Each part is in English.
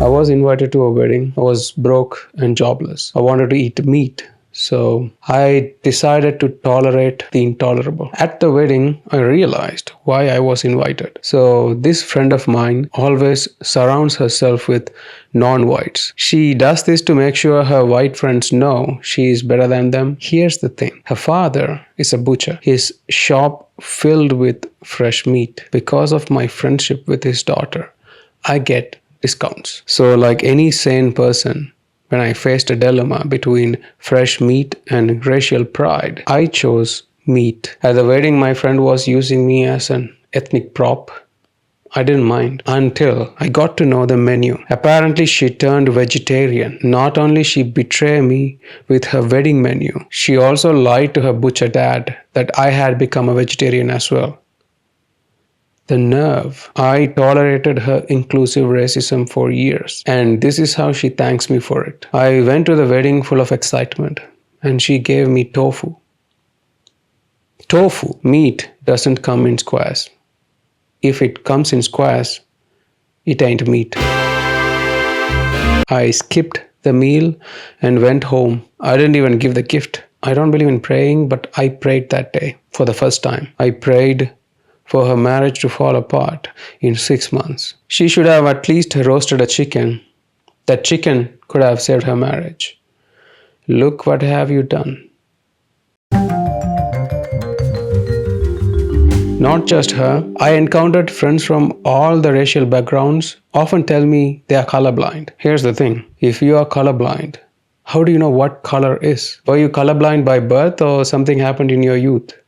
I was invited to a wedding. I was broke and jobless. I wanted to eat meat. So I decided to tolerate the intolerable. At the wedding, I realized why I was invited. So this friend of mine always surrounds herself with non-whites. She does this to make sure her white friends know she is better than them. Here's the thing. Her father is a butcher. His shop filled with fresh meat. Because of my friendship with his daughter, I get discounts. So like any sane person, when I faced a dilemma between fresh meat and racial pride, I chose meat. At the wedding, my friend was using me as an ethnic prop. I didn't mind until I got to know the menu. Apparently, she turned vegetarian. Not only she betrayed me with her wedding menu, she also lied to her butcher dad that I had become a vegetarian as well. The nerve. I tolerated her inclusive racism for years, and this is how she thanks me for it. I went to the wedding full of excitement, and she gave me tofu. Tofu, meat, doesn't come in squares. If it comes in squares, it ain't meat. I skipped the meal and went home. I didn't even give the gift. I don't believe in praying, but I prayed that day for the first time. I prayed for her marriage to fall apart in 6 months. She should have at least roasted a chicken. That chicken could have saved her marriage. Look what have you done. Not just her, I encountered friends from all the racial backgrounds often tell me they are colorblind. Here's the thing, if you are colorblind, how do you know what color is? Were you colorblind by birth or something happened in your youth?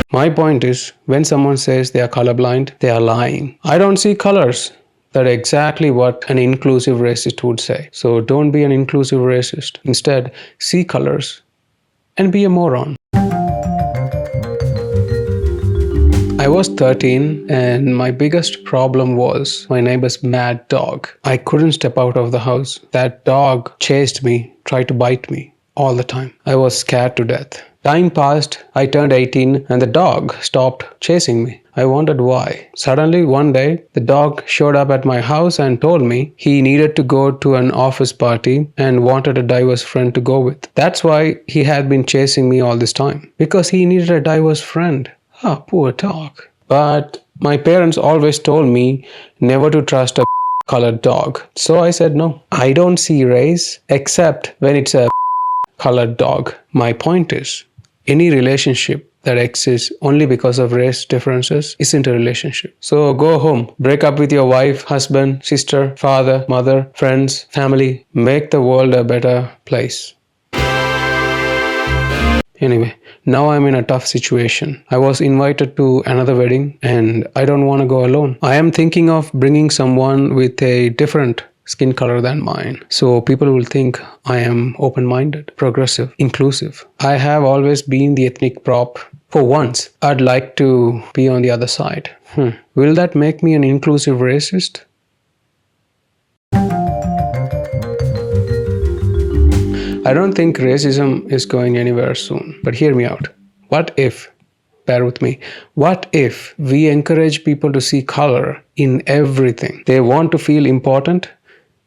My point is, when someone says they are colorblind, they are lying. I don't see colors. That's exactly what an inclusive racist would say. So don't be an inclusive racist. Instead, see colors and be a moron. I was 13 and my biggest problem was my neighbor's mad dog. I couldn't step out of the house. That dog chased me, tried to bite me all the time. I was scared to death. Time passed, I turned 18 and the dog stopped chasing me. I wondered why. Suddenly one day, the dog showed up at my house and told me he needed to go to an office party and wanted a diverse friend to go with. That's why he had been chasing me all this time. Because he needed a diverse friend. Ah, poor dog. But my parents always told me never to trust a colored dog. So I said no. I don't see race except when it's a colored dog. My point is, any relationship that exists only because of race differences isn't a relationship. So go home, break up with your wife, husband, sister, father, mother, friends, family. Make the world a better place. Anyway, now I'm in a tough situation. I was invited to another wedding and I don't want to go alone. I am thinking of bringing someone with a different skin color than mine. So people will think I am open-minded, progressive, inclusive. I have always been the ethnic prop. For once, I'd like to be on the other side. Will that make me an inclusive racist? I don't think racism is going anywhere soon, but hear me out. What if, bear with me, what if we encourage people to see color in everything? They want to feel important,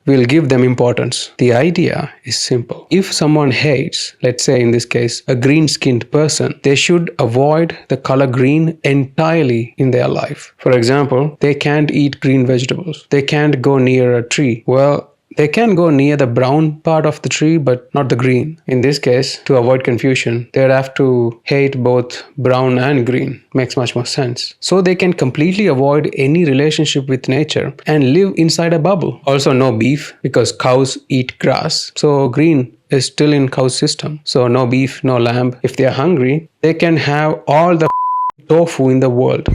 we'll give them importance. The idea is simple. If someone hates, let's say in this case, a green-skinned person, they should avoid the color green entirely in their life. For example, they can't eat green vegetables. They can't go near a tree. Well, they can go near the brown part of the tree, but not the green. In this case, to avoid confusion, they'd have to hate both brown and green. Makes much more sense. So they can completely avoid any relationship with nature and live inside a bubble. Also, no beef because cows eat grass. So green is still in cow's system. So no beef, no lamb. If they're hungry, they can have all the tofu in the world.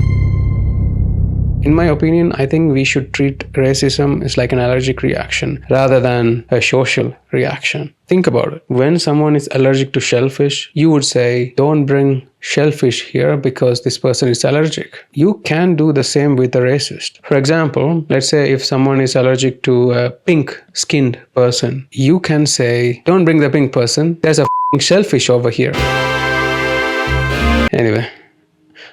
In my opinion, I think we should treat racism as like an allergic reaction rather than a social reaction. Think about it. When someone is allergic to shellfish, you would say, don't bring shellfish here because this person is allergic. You can do the same with a racist. For example, let's say if someone is allergic to a pink-skinned person, you can say, don't bring the pink person. There's a shellfish over here. Anyway,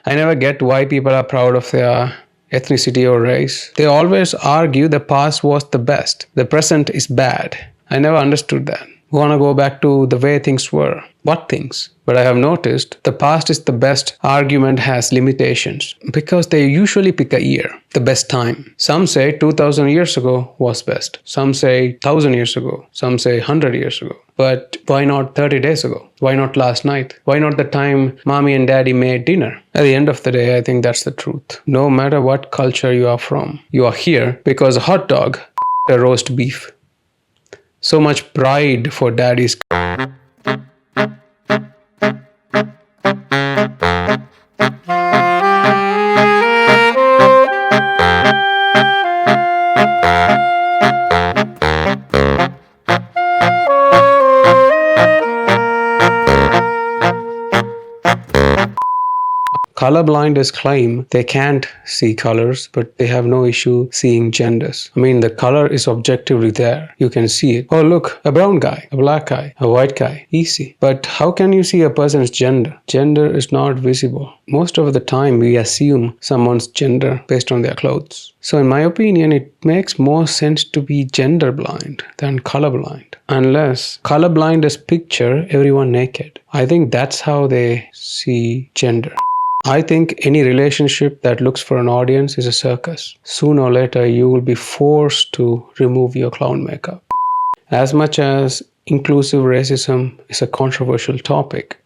I never get why people are proud of their ethnicity or race. They always argue the past was the best, the present is bad. I never understood that. We want to go back to the way things were. What things? But I have noticed the past is the best argument has limitations because they usually pick a year, the best time. Some say 2000 years ago was best. Some say 1000 years ago. Some say 100 years ago. But why not 30 days ago? Why not last night? Why not the time mommy and daddy made dinner? At the end of the day, I think that's the truth. No matter what culture you are from, you are here because a hot dog, a roast beef. So much pride for daddy's. Colorblinders claim they can't see colors, but they have no issue seeing genders. I mean, the color is objectively there. You can see it. Oh, look, a brown guy, a black guy, a white guy. Easy. But how can you see a person's gender? Gender is not visible. Most of the time, we assume someone's gender based on their clothes. So in my opinion, it makes more sense to be gender blind than colorblind. Unless colorblinders picture everyone naked. I think that's how they see gender. I think any relationship that looks for an audience is a circus. Sooner or later, you will be forced to remove your clown makeup. As much as inclusive racism is a controversial topic,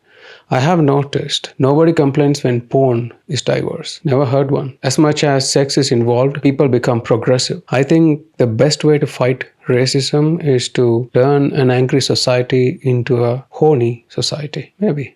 I have noticed nobody complains when porn is diverse. Never heard one. As much as sex is involved, people become progressive. I think the best way to fight racism is to turn an angry society into a horny society. Maybe.